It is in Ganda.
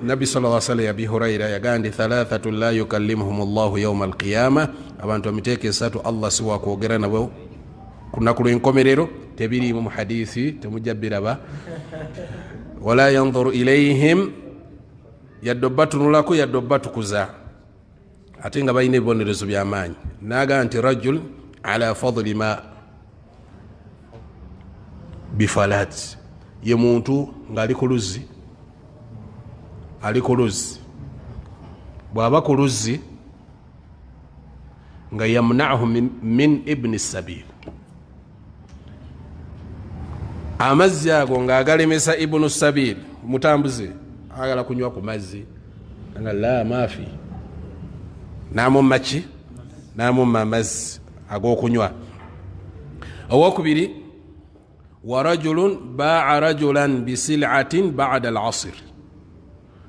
Nabi sallallahu alaihi wasallam Abi Huraira yagandi thalathatu la yukallimuhum Allah yawm al-qiyamah, abantu amiteke satu Allah siwa kwogera nabo kuna kulinkomerero tebiri mu hadithi temujabira ba wala yanzuru ilayhim yadobatu nulako yadobatu kuza atenga bayine bonerezo byamanyi naga anti rajul ala fadli ma bifalat ye muntu ngali kuluzi ali kuluzi bwaba kuluzi nga yamna'uhu min ibn sabil amazzi ago nga agalemesa ibn sabil mutambuze agala kunywa ku mazzi nga la mafi namu machi namu mamazzi ago kunywa. Owokubiri wa rajulun ba'a rajulan bisil'atin ba'da al-'asr,